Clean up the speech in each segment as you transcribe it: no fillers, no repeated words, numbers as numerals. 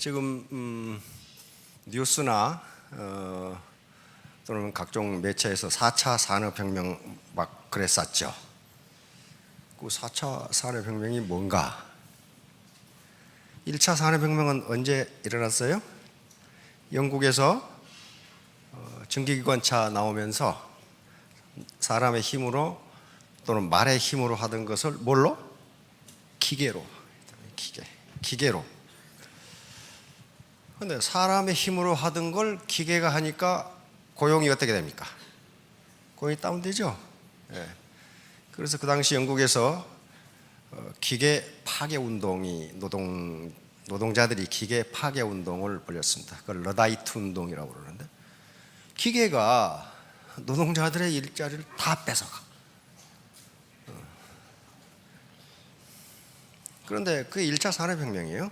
지금 뉴스나 또는 각종 매체에서 4차 산업혁명 막 그랬었죠. 그 4차 산업혁명이 뭔가? 1차 산업혁명은 언제 일어났어요? 영국에서 전기기관차 나오면서 사람의 힘으로 또는 말의 힘으로 하던 것을 뭘로? 기계로. 기계로. 그런데 사람의 힘으로 하던 걸 기계가 하니까 고용이 어떻게 됩니까? 고용이 다운되죠. 예. 그래서 그 당시 영국에서 기계 파괴 운동이 노동자들이 기계 파괴 운동을 벌였습니다. 그걸 러다이트 운동이라고 그러는데, 기계가 노동자들의 일자리를 다 뺏어가. 그런데 그게 1차 산업혁명이에요.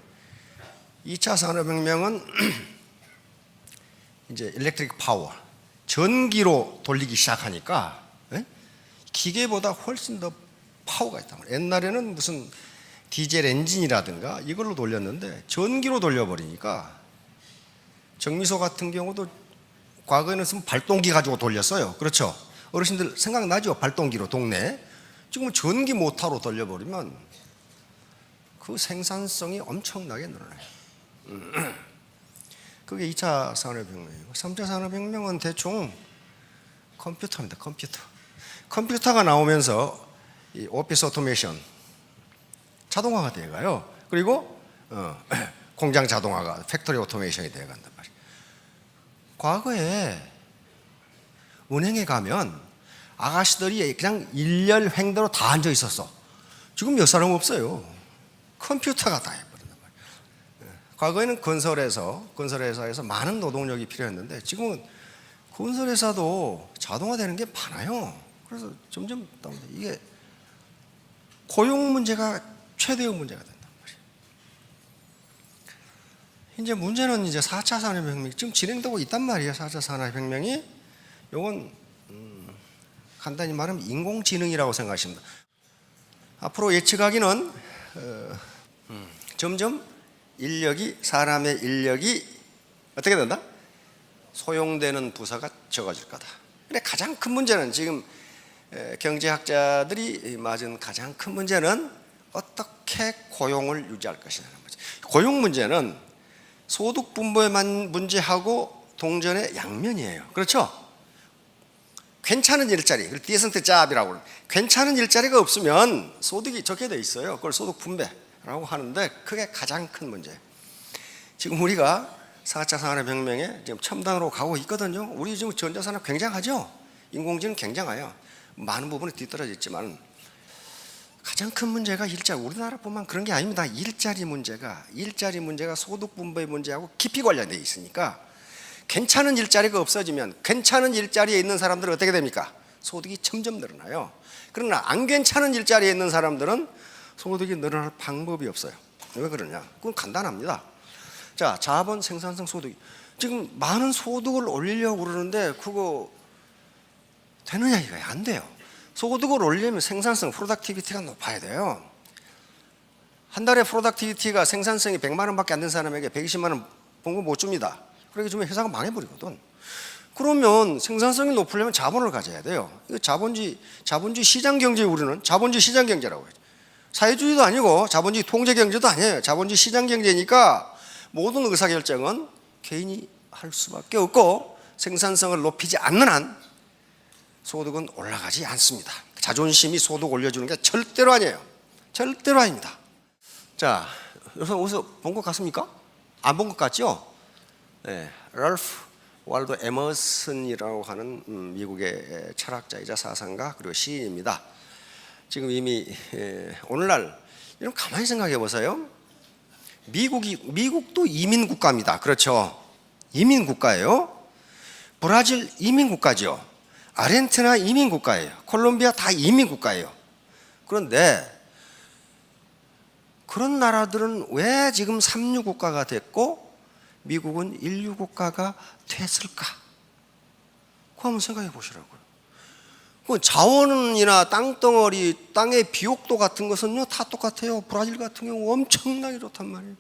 2차 산업혁명은 이제 일렉트릭 파워, 전기로 돌리기 시작하니까 기계보다 훨씬 더 파워가 있다. 옛날에는 무슨 디젤 엔진이라든가 이걸로 돌렸는데 전기로 돌려버리니까, 정미소 같은 경우도 과거에는 무슨 발동기 가지고 돌렸어요. 그렇죠? 어르신들 생각나죠? 발동기로 동네. 지금은 전기 모터로 돌려버리면 그 생산성이 엄청나게 늘어나요. 그게 2차 산업혁명이고, 3차 산업혁명은 대충 컴퓨터입니다. 컴퓨터가 나오면서 이 오피스 오토메이션, 자동화가 돼가요. 그리고 공장 자동화가 팩토리 오토메이션이 돼간단 말이에요. 과거에 은행에 가면 아가씨들이 그냥 일렬 횡대로 다 앉아 있었어. 지금 몇 사람 없어요. 컴퓨터가 다 해버린단 말이에요. 과거에는 건설회사에서 많은 노동력이 필요했는데, 지금은 건설회사도 자동화되는 게 많아요. 그래서 점점 이게 고용 문제가 최대의 문제가 된단 말이에요. 이제 문제는 이제 4차 산업혁명이 지금 진행되고 있단 말이에요. 4차 산업혁명이. 요건 간단히 말하면 인공지능이라고 생각하시면 됩니다. 앞으로 예측하기는 점점 사람의 인력이 어떻게 된다? 소용되는 부서가 적어질 거다. 근데 가장 큰 문제는, 지금 경제학자들이 맞은 가장 큰 문제는 어떻게 고용을 유지할 것이냐는 거죠. 고용 문제는 소득 분배의 문제하고 동전의 양면이에요. 그렇죠? 괜찮은 일자리, 디센트 잡이라고 그래요. 괜찮은 일자리가 없으면 소득이 적게 돼 있어요. 그걸 소득 분배라고 하는데, 그게 가장 큰 문제. 지금 우리가 4차 산업혁명에 지금 첨단으로 가고 있거든요. 우리 지금 전자산업 굉장하죠. 인공지능 굉장해요. 많은 부분이 뒤떨어져 있지만 가장 큰 문제가 우리나라뿐만 그런 게 아닙니다. 일자리 문제가 소득 분배 문제하고 깊이 관련되어 있으니까, 괜찮은 일자리가 없어지면 괜찮은 일자리에 있는 사람들은 어떻게 됩니까? 소득이 점점 늘어나요. 그러나 안 괜찮은 일자리에 있는 사람들은 소득이 늘어날 방법이 없어요. 왜 그러냐? 그건 간단합니다. 자, 자본 생산성 소득. 지금 많은 소득을 올리려고 그러는데 그거 되느냐? 이거 안 돼요. 소득을 올리려면 생산성, 프로덕티비티가 높아야 돼요. 한 달에 프로덕티비티가, 생산성이 100만 원밖에 안 된 사람에게 120만 원 봉급 못 줍니다. 그렇게 주면 회사가 망해버리거든. 그러면 생산성이 높으려면 자본을 가져야 돼요. 이거 자본주의 시장경제, 우리는 자본주의 시장경제라고 해요. 사회주의도 아니고 자본주의 통제경제도 아니에요. 자본주의 시장경제니까 모든 의사결정은 개인이 할 수밖에 없고, 생산성을 높이지 않는 한 소득은 올라가지 않습니다. 자존심이 소득 올려주는 게 절대로 아니에요. 절대로 아닙니다. 자, 어디서 본 것 같습니까? 안 본 것 같죠? 네, 랄프 월도 에머슨이라고 하는 미국의 철학자이자 사상가 그리고 시인입니다. 지금 이미 오늘날 이런 가만히 생각해 보세요. 미국도 이민 국가입니다. 그렇죠? 이민 국가예요. 브라질 이민 국가죠. 아르헨티나 이민 국가예요. 콜롬비아 다 이민 국가예요. 그런데 그런 나라들은 왜 지금 삼류 국가가 됐고 미국은 인류 국가가 됐을까? 그거 한번 생각해 보시라고요. 그 자원이나 땅덩어리, 땅의 비옥도 같은 것은요 다 똑같아요. 브라질 같은 경우 엄청나게 좋단 말이에요.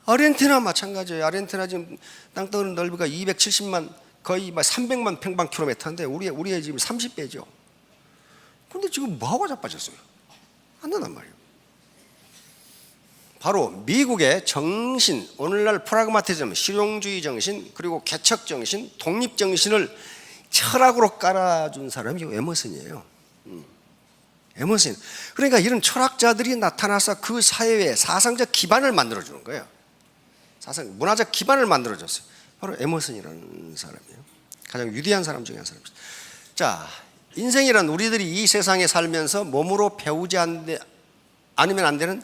아르헨티나 마찬가지예요. 아르헨티나 지금 땅덩어리 넓이가 270만 거의 300만 평방킬로미터인데 우리의 지금 30배죠. 근데 지금 뭐하고 자빠졌어요? 안 된단 말이에요. 바로 미국의 정신, 오늘날 프라그마티즘, 실용주의 정신, 그리고 개척 정신, 독립 정신을 철학으로 깔아준 사람이 에머슨이에요. 에머슨. 그러니까 이런 철학자들이 나타나서 그 사회의 사상적 기반을 만들어주는 거예요. 문화적 기반을 만들어줬어요. 바로 에머슨이라는 사람이에요. 가장 위대한 사람 중에 한 사람이죠. 자, 인생이란 우리들이 이 세상에 살면서 몸으로 배우지 않으면 안 되는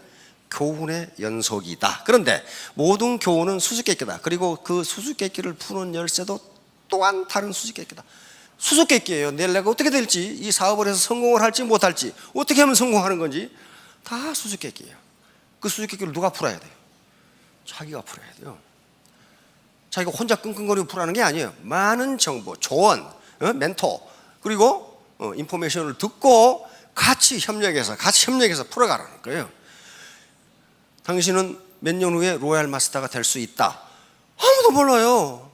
교훈의 연속이다. 그런데 모든 교훈은 수수께끼다. 그리고 그 수수께끼를 푸는 열쇠도 또한 다른 수수께끼다. 수수께끼예요. 내가 어떻게 될지, 이 사업을 해서 성공을 할지 못할지, 어떻게 하면 성공하는 건지 다 수수께끼예요. 그 수수께끼를 누가 풀어야 돼요? 자기가 풀어야 돼요. 자기가 혼자 끙끙거리고 풀어하는 게 아니에요. 많은 정보, 조언, 멘토, 그리고 인포메이션을 듣고 같이 협력해서 풀어가라는 거예요. 당신은 몇 년 후에 로얄 마스터가 될 수 있다. 아무도 몰라요.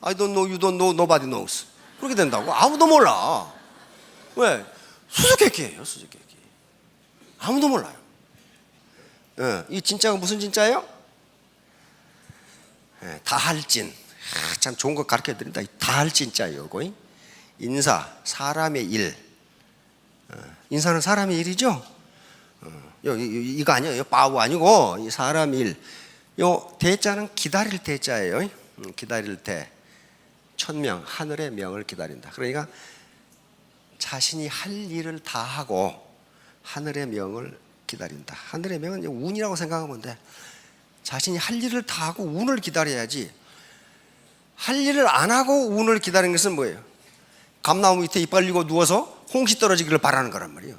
I don't know, you don't know, nobody knows. 그렇게 된다고? 아무도 몰라. 왜? 수수께끼예요, 수수께끼. 아무도 몰라요. 이 진짜가 무슨 진짜예요? 다할진. 참 좋은 거 가르쳐 드린다. 다할진짜예요. 인사, 사람의 일. 인사는 사람의 일이죠. 이거 아니에요. 빠우 아니고 이 사람 일. 요 대자는 기다릴 대자예요. 기다릴 대. 천명, 하늘의 명을 기다린다. 그러니까 자신이 할 일을 다 하고 하늘의 명을 기다린다. 하늘의 명은 운이라고 생각하면 돼. 자신이 할 일을 다 하고 운을 기다려야지. 할 일을 안 하고 운을 기다리는 것은 뭐예요? 감나무 밑에 이빨 리고 누워서 홍시 떨어지기를 바라는 거란 말이에요.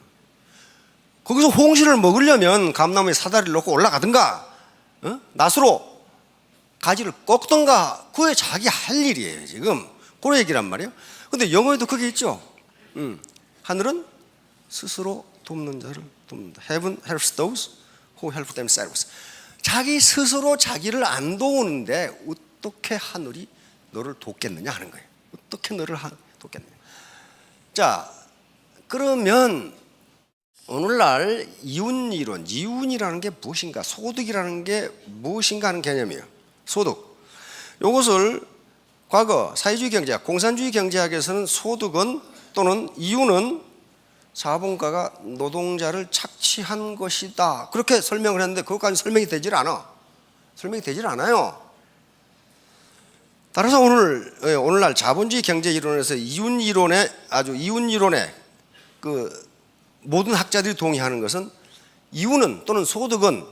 거기서 홍시를 먹으려면 감나무에 사다리를 놓고 올라가든가 낫으로 가지를 꺾든가, 그게 자기 할 일이에요. 지금 그런 얘기란 말이에요. 근데 영어에도 그게 있죠. 하늘은 스스로 돕는 자를 돕는다. Heaven helps those who help themselves. 자기 스스로 자기를 안 도우는데 어떻게 하늘이 너를 돕겠느냐 하는 거예요. 어떻게 너를 돕겠느냐. 자, 그러면 오늘날 이윤이론, 이윤이라는 게 무엇인가, 소득이라는 게 무엇인가 하는 개념이에요. 소득. 이것을 과거 사회주의 경제학, 공산주의 경제학에서는 소득은 또는 이윤은 자본가가 노동자를 착취한 것이다. 그렇게 설명을 했는데 그것까지 설명이 되질 않아요. 따라서 오늘날 자본주의 경제 이론에서 이윤 이론의 그 모든 학자들이 동의하는 것은 이윤은 또는 소득은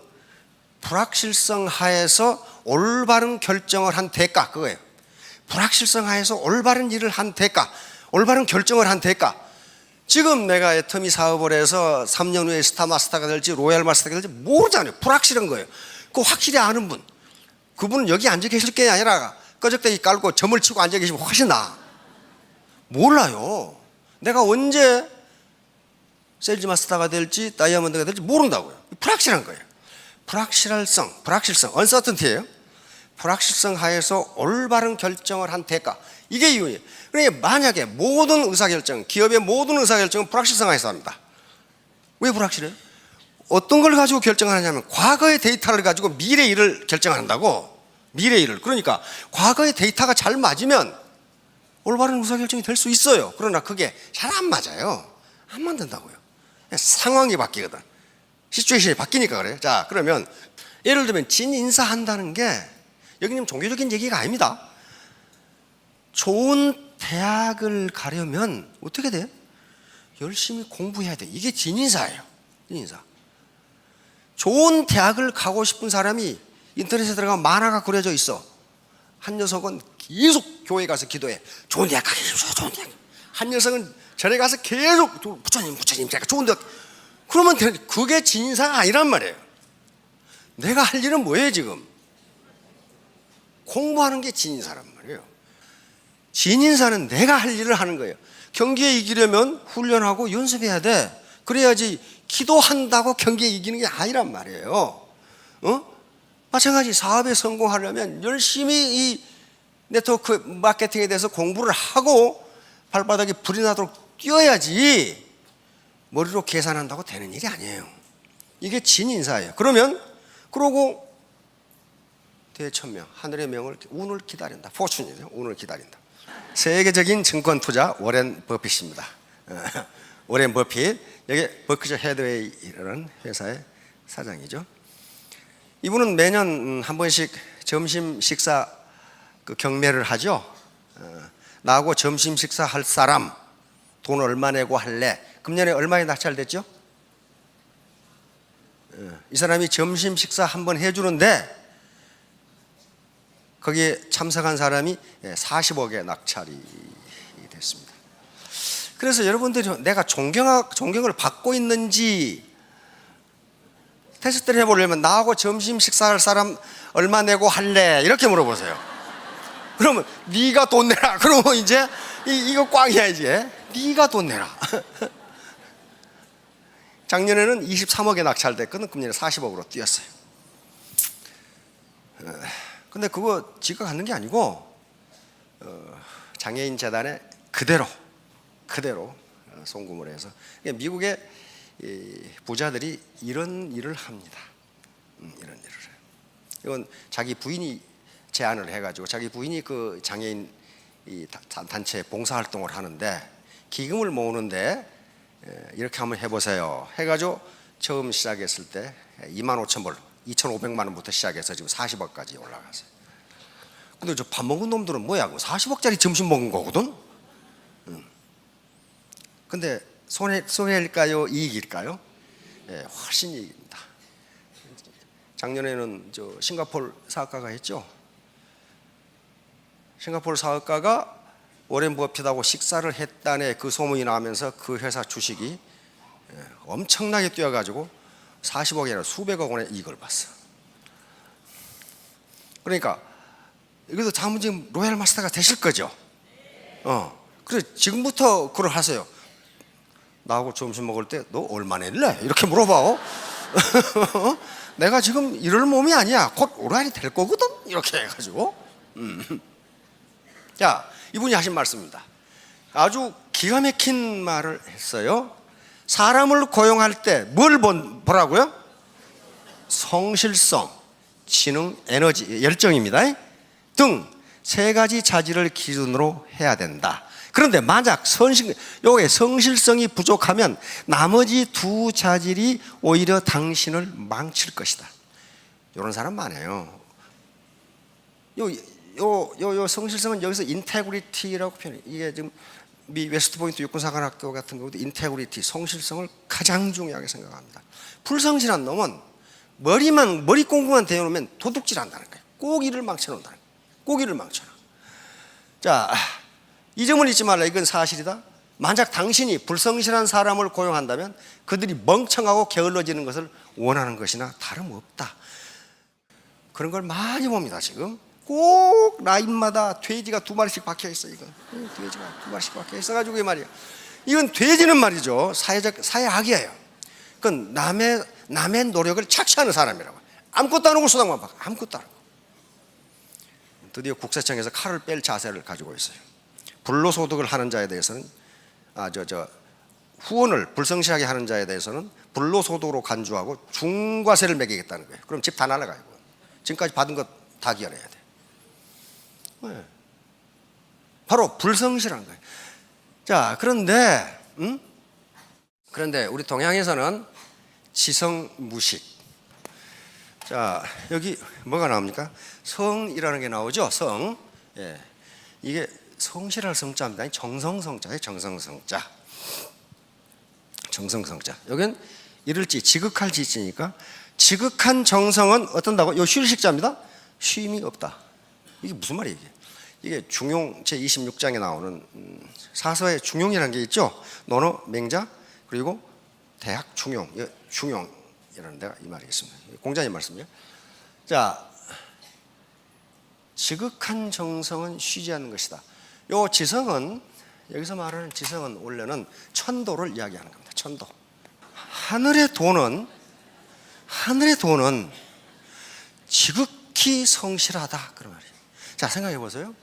불확실성 하에서 올바른 결정을 한 대가, 그거예요. 불확실성 하에서 올바른 일을 한 대가, 올바른 결정을 한 대가. 지금 내가 애터미 사업을 해서 3년 후에 스타마스터가 될지 로얄 마스터가 될지 모르잖아요. 불확실한 거예요. 그 확실히 아는 분, 그분은 여기 앉아 계실 게 아니라 꺼적대기 깔고 점을 치고 앉아 계시면 훨씬 나아. 몰라요. 내가 언제 세일즈 마스터가 될지 다이아몬드가 될지 모른다고요. 불확실한 거예요. 불확실성, uncertainty예요. 불확실성 하에서 올바른 결정을 한 대가, 이게 이윤이에요. 그러니까 만약에 모든 의사결정, 기업의 모든 의사결정은 불확실성 하에서 합니다. 왜 불확실해요? 어떤 걸 가지고 결정하느냐면 과거의 데이터를 가지고 미래 일을 결정한다고. 미래 일을. 그러니까 과거의 데이터가 잘 맞으면 올바른 의사결정이 될 수 있어요. 그러나 그게 잘 안 맞아요. 안 맞는다고요. 상황이 바뀌거든. 시츄에이션이 바뀌니까 그래요. 자, 그러면 예를 들면 진인사한다는 게 여기는 종교적인 얘기가 아닙니다. 좋은 대학을 가려면 어떻게 돼? 열심히 공부해야 돼. 이게 진인사예요. 진인사. 좋은 대학을 가고 싶은 사람이 인터넷에 들어가면 만화가 그려져 있어. 한 녀석은 계속 교회 가서 기도해. 좋은 대학 가게 해주세요. 좋은 대학. 한 녀석은 절에 가서 계속 부처님 제가 좋은 대학. 그러면 그게 진인사가 아니란 말이에요. 내가 할 일은 뭐예요 지금? 공부하는 게 진인사란 말이에요. 진인사는 내가 할 일을 하는 거예요. 경기에 이기려면 훈련하고 연습해야 돼. 그래야지. 기도한다고 경기에 이기는 게 아니란 말이에요. 마찬가지 사업에 성공하려면 열심히 이 네트워크 마케팅에 대해서 공부를 하고 발바닥에 불이 나도록 뛰어야지 머리로 계산한다고 되는 일이 아니에요. 이게 진인사예요. 그러고 대천명, 하늘의 명을, 운을 기다린다. 포춘이죠. 운을 기다린다. 세계적인 증권 투자 워렌 버핏입니다. 워렌 버핏, 여기 버크셔 해드웨이라는 회사의 사장이죠. 이분은 매년 한 번씩 점심 식사 경매를 하죠. 나하고 점심 식사 할 사람 돈 얼마 내고 할래? 금년에 얼마에 낙찰됐죠? 이 사람이 점심 식사 한번 해주는데 거기에 참석한 사람이 40억에 낙찰이 됐습니다. 그래서 여러분들이 내가 존경을 받고 있는지 테스트를 해보려면 나하고 점심 식사할 사람 얼마 내고 할래? 이렇게 물어보세요. 그러면 네가 돈 내라. 그러면 이제 이거 꽝이야 이제. 네가 돈 내라. 작년에는 23억에 낙찰됐거든. 금년에 40억으로 뛰었어요. 근데 그거 지가 갖는 게 아니고 장애인 재단에 그대로 송금을 해서. 미국의 부자들이 이런 일을 합니다. 이런 일을 해요. 이건 자기 부인이 제안을 해가지고 자기 부인이 그 장애인 단체 봉사활동을 하는데 기금을 모으는데 이렇게 한번 해보세요 해가지고 처음 시작했을 때 25,000불 2,500만 원부터 시작해서 지금 40억까지 올라갔어요. 근데 저 밥 먹은 놈들은 뭐야? 40억짜리 점심 먹은 거거든. 근데 손해일까요? 이익일까요? 훨씬 이익입니다. 작년에는 저 싱가포르 사업가가 했죠. 싱가포르 사업가가 워렌 버핏하고 식사를 했다네 그 소문이 나면서 그 회사 주식이 엄청나게 뛰어가지고 40억이 아니라 수백억 원의 이익을 봤어. 그러니까 이것도 자문지금 로얄 마스터가 되실 거죠. 그래 지금부터 그걸 하세요. 나하고 점심 먹을 때 너 얼마 낼래? 이렇게 물어봐. 내가 지금 이럴 몸이 아니야. 곧 로얄이 될 거거든. 이렇게 해가지고. 자, 이분이 하신 말씀입니다. 아주 기가 막힌 말을 했어요. 사람을 고용할 때 뭘 보라고요? 성실성, 지능, 에너지, 열정입니다. 등 세 가지 자질을 기준으로 해야 된다. 그런데 만약 요게 성실성이 부족하면 나머지 두 자질이 오히려 당신을 망칠 것이다. 이런 사람 많아요. 요 성실성은 여기서 인테그리티라고 표현해요. 이게 지금 미 웨스트포인트 육군사관학교 같은 경우도 인테그리티, 성실성을 가장 중요하게 생각합니다. 불성실한 놈은 머리 공부만 대놓으면 도둑질한다는 거예요. 꼭 일을 망쳐놓는다는 거예요. 꼭 일을 망쳐놔. 자, 이 점을 잊지 말라. 이건 사실이다. 만약 당신이 불성실한 사람을 고용한다면 그들이 멍청하고 게을러지는 것을 원하는 것이나 다름없다. 그런 걸 많이 봅니다. 지금 꼭 라인마다 돼지가 2마리씩 박혀 있어. 이건 돼지가 2마리씩 박혀 있어가지고 이 말이야. 이건 돼지는 말이죠. 사회악이에요. 그건 남의 노력을 착취하는 사람이라고. 아무것도 안 하고 수당만 받고 아무것도 안 하고. 드디어 국세청에서 칼을 뺄 자세를 가지고 있어요. 불로소득을 하는 자에 대해서는 후원을 불성실하게 하는 자에 대해서는 불로소득으로 간주하고 중과세를 매기겠다는 거예요. 그럼 집 다 날아가요. 지금까지 받은 것 다 기원해야 돼. 네. 바로 불성실한 거예요. 자, 그런데 우리 동양에서는 지성무식. 자, 여기 뭐가 나옵니까? 성이라는 게 나오죠. 성. 예. 이게 성실할 성자입니다. 정성성자예요. 정성성자. 정성성자. 여긴 이를지 지극할 지지니까 지극한 정성은 어떤다고? 요 휴식자입니다. 쉼이 없다. 이게 무슨 말이에요? 이게 중용 제26장에 나오는 사서의 중용이라는 게 있죠. 논어, 맹자, 그리고 대학 중용, 중용이라는 데가 이 말이 있습니다. 공자님 말씀이요. 자, 지극한 정성은 쉬지 않는 것이다. 요 지성은, 여기서 말하는 지성은 원래는 천도를 이야기하는 겁니다. 천도. 하늘의 돈은 지극히 성실하다 그런 말이에요. 자, 생각해 보세요.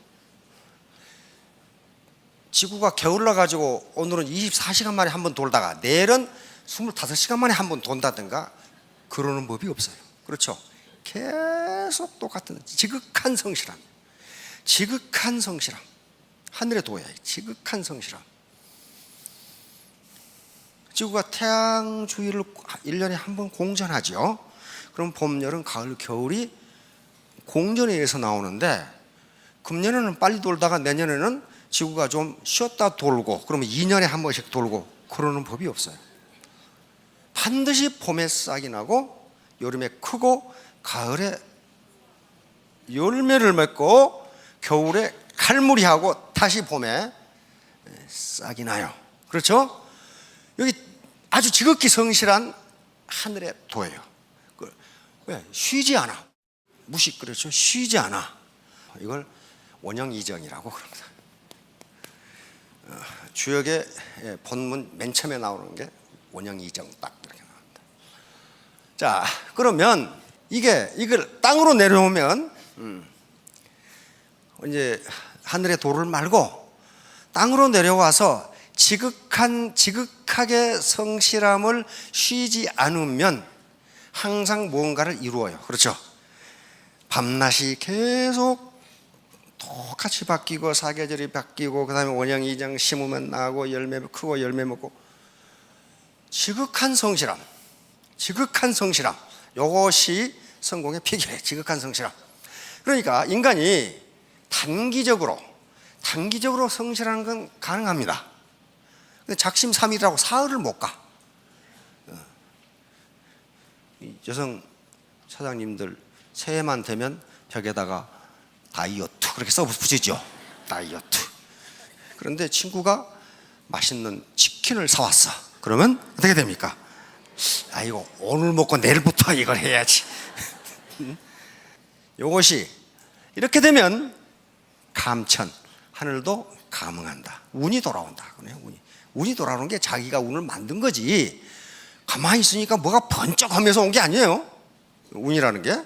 지구가 게을러 가지고 오늘은 24시간 만에 한 번 돌다가 내일은 25시간 만에 한 번 돈다든가 그러는 법이 없어요. 그렇죠? 계속 똑같은 지극한 성실함. 지극한 성실함. 하늘의 도야. 지극한 성실함. 지구가 태양 주위를 1년에 한 번 공전하죠. 그럼 봄, 여름, 가을, 겨울이 공전에 의해서 나오는데 금년에는 빨리 돌다가 내년에는 지구가 좀 쉬었다 돌고 그러면 2년에 한 번씩 돌고 그러는 법이 없어요. 반드시 봄에 싹이 나고 여름에 크고 가을에 열매를 맺고 겨울에 칼무리하고 다시 봄에 싹이 나요. 그렇죠? 여기 아주 지극히 성실한 하늘의 도예요. 왜? 쉬지 않아. 무식 그렇죠? 쉬지 않아. 이걸 원형이정이라고 그럽니다. 주역의 본문 맨 처음에 나오는 게 원형이정 딱 이렇게 나옵니다. 자, 그러면 이걸 땅으로 내려오면 이제 하늘의 도를 말고 땅으로 내려와서 지극하게 성실함을 쉬지 않으면 항상 무언가를 이루어요. 그렇죠? 밤낮이 계속 똑같이 바뀌고 사계절이 바뀌고 그 다음에 원형이정 심으면 나고 열매 크고 열매 먹고 지극한 성실함 이것이 성공의 비결이에요. 지극한 성실함. 그러니까 인간이 단기적으로 성실하는 건 가능합니다. 근데 작심삼일이라고 사흘을 못 가. 여성 사장님들 새해만 되면 벽에다가 다이어트 그렇게 써 붙이죠. 다이어트. 그런데 친구가 맛있는 치킨을 사왔어. 그러면 어떻게 됩니까? 이거 오늘 먹고 내일부터 이걸 해야지. 이것이 이렇게 되면 감천 하늘도 감응한다. 운이 돌아온다. 운이 돌아오는 게 자기가 운을 만든 거지. 가만히 있으니까 뭐가 번쩍하면서 온 게 아니에요. 운이라는 게.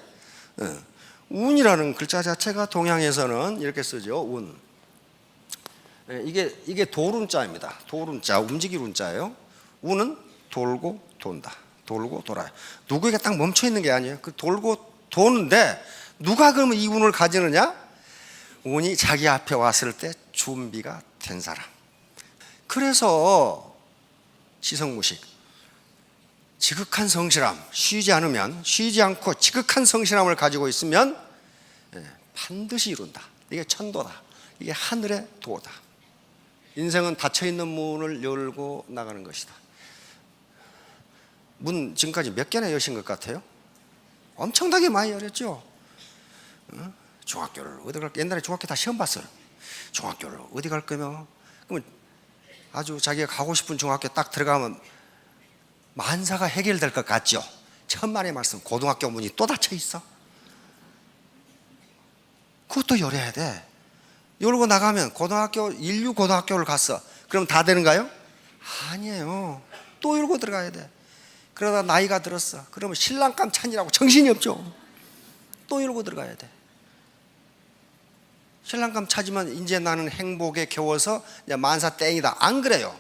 운이라는 글자 자체가 동양에서는 이렇게 쓰죠. 운. 이게 도룬자입니다. 도룬자, 움직일 운자예요. 운은 돌고 돈다. 돌고 돌아요. 누구에게 딱 멈춰 있는 게 아니에요. 그 돌고 도는데 누가 그러면 이 운을 가지느냐? 운이 자기 앞에 왔을 때 준비가 된 사람. 그래서 지성무식, 지극한 성실함, 쉬지 않고 지극한 성실함을 가지고 있으면 반드시 이룬다. 이게 천도다. 이게 하늘의 도다. 인생은 닫혀있는 문을 열고 나가는 것이다. 문 지금까지 몇 개나 여신 것 같아요? 엄청나게 많이 열렸죠. 중학교를 어디 갈까? 옛날에 중학교 다 시험 봤어요. 중학교를 어디 갈 거며? 그러면 아주 자기가 가고 싶은 중학교 딱 들어가면 만사가 해결될 것 같죠. 천만의 말씀. 고등학교 문이 또 닫혀 있어. 그것도 열어야 돼. 열고 나가면 인류 고등학교를 갔어. 그럼 다 되는가요? 아니에요. 또 열고 들어가야 돼. 그러다 나이가 들었어. 그러면 신랑감 찬이라고 정신이 없죠. 또 열고 들어가야 돼. 신랑감 찾으면 이제 나는 행복에 겨워서 이제 만사 땡이다. 안 그래요.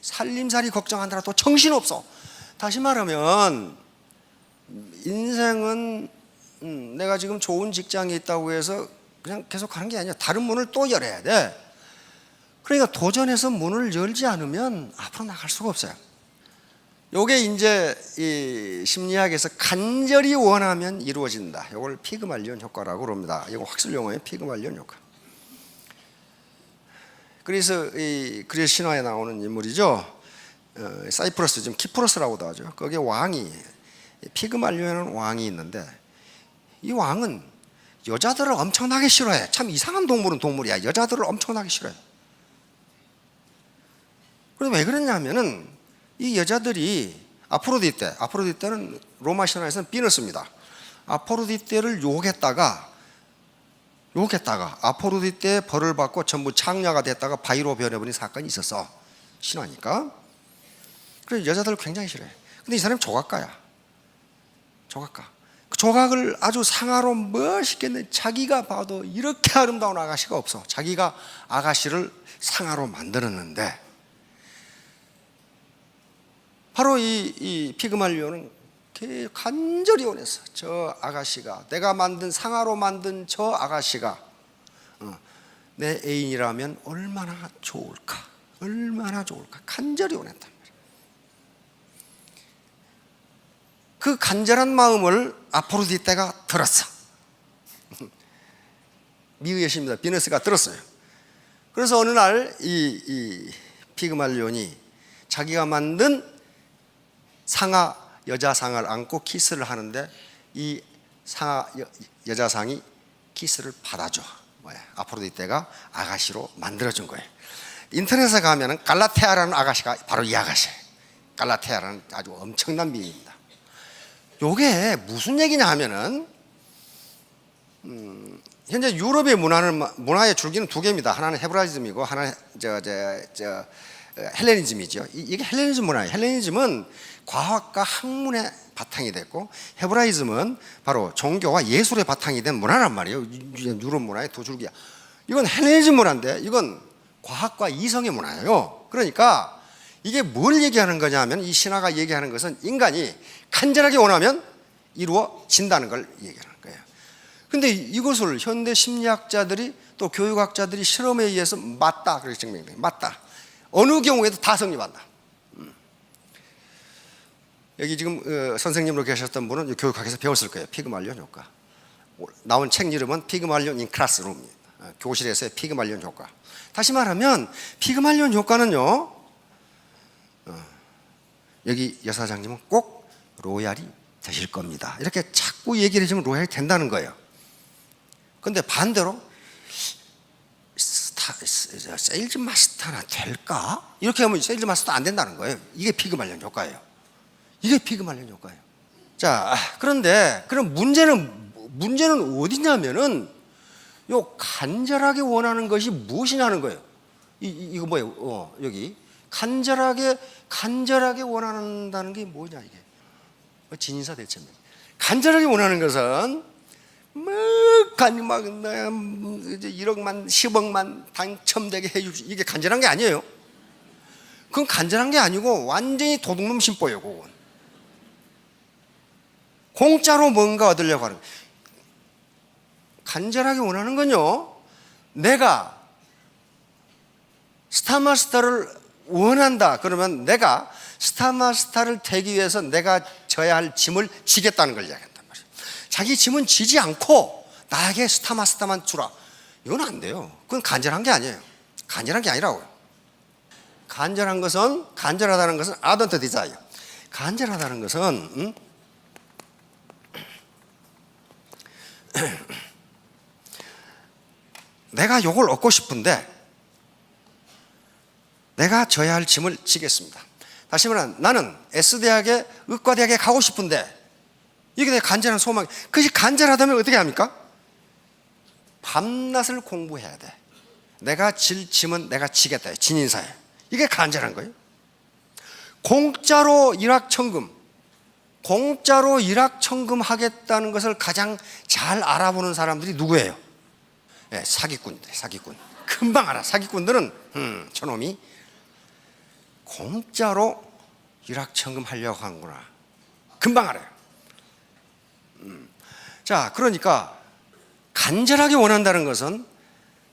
살림살이 걱정하느라 또 정신없어. 다시 말하면 인생은 내가 지금 좋은 직장에 있다고 해서 그냥 계속 가는 게 아니야. 다른 문을 또 열어야 돼. 그러니까 도전해서 문을 열지 않으면 앞으로 나갈 수가 없어요. 요게 이제 이 심리학에서 간절히 원하면 이루어진다. 요걸 피그말리온 효과라고 그럽니다. 이거 학술 용어예요. 피그말리온 효과. 그래서 이 그리스 신화에 나오는 인물이죠. 사이프러스, 지금 키프로스라고도 하죠. 거기에 왕이 피그말리온이라는 왕이 있는데 이 왕은 여자들을 엄청나게 싫어해. 참 이상한 동물은 동물이야. 여자들을 엄청나게 싫어해. 그런데 왜 그랬냐면은 이 여자들이 아프로디테는 로마 신화에서는 비너스입니다. 아프로디테를 유혹했다가 아프로디테의 벌을 받고 전부 창녀가 됐다가 바위로 변해버린 사건이 있었어. 신화니까. 그래서 여자들을 굉장히 싫어해. 근데 이 사람이 조각가야. 조각가. 그 조각을 아주 상아로 멋있게 내 자기가 봐도 이렇게 아름다운 아가씨가 없어. 자기가 아가씨를 상아로 만들었는데 바로 이 피그말리오는 간절히 원했어. 저 아가씨가, 내가 만든 상아로 만든 저 아가씨가 내 애인이라면 얼마나 좋을까, 얼마나 좋을까 간절히 원했단 말이야. 그 간절한 마음을 아프로디테가 들었어. 미의 여신입니다. 비너스가 들었어요. 그래서 어느 날 이 피그말리온이 자기가 만든 상아, 여자상을 안고 키스를 하는데 이 상아 여자상이 키스를 받아줘. 뭐야? 아프로디테가 아가씨로 만들어준 거예요. 인터넷에 가면은 갈라테아라는 아가씨가 바로 이 아가씨예요. 갈라테아라는 아주 엄청난 미인입니다. 요게 무슨 얘기냐 하면은 현재 유럽의 문화의 줄기는 두 개입니다. 하나는 헤브라이즘이고 하나는 헬레니즘이죠. 이게 헬레니즘 문화예요. 헬레니즘은 과학과 학문의 바탕이 됐고 헤브라이즘은 바로 종교와 예술의 바탕이 된 문화란 말이에요. 유럽 문화의 두 줄기야. 이건 헬레니즘 문화인데 이건 과학과 이성의 문화예요. 그러니까 이게 뭘 얘기하는 거냐 하면 이 신화가 얘기하는 것은 인간이 간절하게 원하면 이루어진다는 걸 얘기하는 거예요. 그런데 이것을 현대 심리학자들이 또 교육학자들이 실험에 의해서 맞다 그렇게 증명돼요. 맞다. 어느 경우에도 다 성립한다. 여기 지금 선생님으로 계셨던 분은 교육학에서 배웠을 거예요. 피그말리온 효과. 나온 책 이름은 피그말리온 인 클래스룸입니다. 교실에서의 피그말리온 효과. 다시 말하면 피그말리온 효과는요, 여기 여사장님은 꼭 로얄이 되실 겁니다. 이렇게 자꾸 얘기를 해주면 로얄이 된다는 거예요. 그런데 반대로 세일즈 마스터나 될까? 이렇게 하면 세일즈 마스터 안 된다는 거예요. 이게 피그말리온 효과예요. 이게 피그말리온 효과예요. 자, 그런데 그럼 문제는 어디냐면은 요 간절하게 원하는 것이 무엇이냐는 거예요. 이거 뭐예요? 여기 간절하게 원한다는 게 뭐냐 이게? 진인사 대체입니다. 간절하게 원하는 것은 막 1억만 10억만 당첨되게 해주시, 이게 간절한 게 아니에요. 그건 간절한 게 아니고 완전히 도둑놈 심보예요. 그건 공짜로 뭔가 얻으려고 하는 거예요. 간절하게 원하는 건요, 내가 스타마스터를 원한다 그러면 내가 스타마스터를 되기 위해서 내가 져야 할 짐을 지겠다는 걸 이야기한단 말이에요. 자기 짐은 지지 않고 나에게 스타마스터만 주라, 이건 안 돼요. 그건 간절한 게 아니에요. 간절한 게 아니라고요. 간절하다는 것은 아던트 디자이어. 간절하다는 것은 내가 요걸 얻고 싶은데 내가 져야 할 짐을 지겠습니다. 다시 말하면 나는 S대학에 의과대학에 가고 싶은데 이게 내 간절한 소망. 그것이 간절하다면 어떻게 합니까? 밤낮을 공부해야 돼. 내가 질 짐은 내가 지겠다. 진인사에. 이게 간절한 거예요. 공짜로 일확천금 하겠다는 것을 가장 잘 알아보는 사람들이 누구예요? 네, 사기꾼들. 금방 알아. 사기꾼들은 저놈이 공짜로 일확천금 하려고 하는구나. 금방 알아요. 자, 그러니까 간절하게 원한다는 것은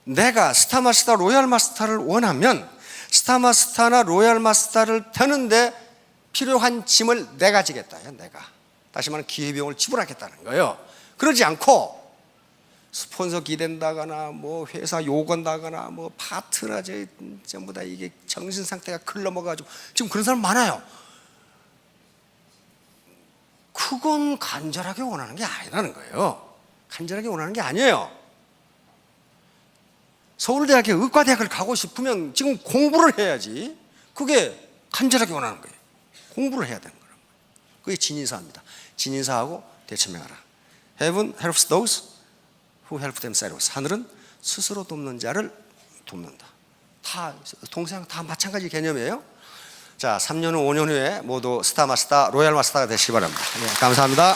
내가 스타마스터, 로얄마스터를 원하면 스타마스터나 로얄마스터를 되는데 필요한 짐을 내가 지겠다. 내가. 다시 말하면 기회비용을 지불하겠다는 거예요. 그러지 않고 스폰서 기댄다거나 뭐 회사 요건다거나 뭐 파트나 전부 다 이게 정신 상태가 글러먹어가지고 지금 그런 사람 많아요. 그건 간절하게 원하는 게 아니라는 거예요. 간절하게 원하는 게 아니에요. 서울대학에 의과대학을 가고 싶으면 지금 공부를 해야지. 그게 간절하게 원하는 거예요. 공부를 해야 되는 거예요. 그게 진인사입니다. 진인사하고 대처명하라. Heaven helps those who help themselves. 하늘은 스스로 돕는 자를 돕는다. 다 동생 다 마찬가지 개념이에요. 자, 3년 후 5년 후에 모두 스타마스터, 로얄마스터가 되시기 바랍니다. 네, 감사합니다.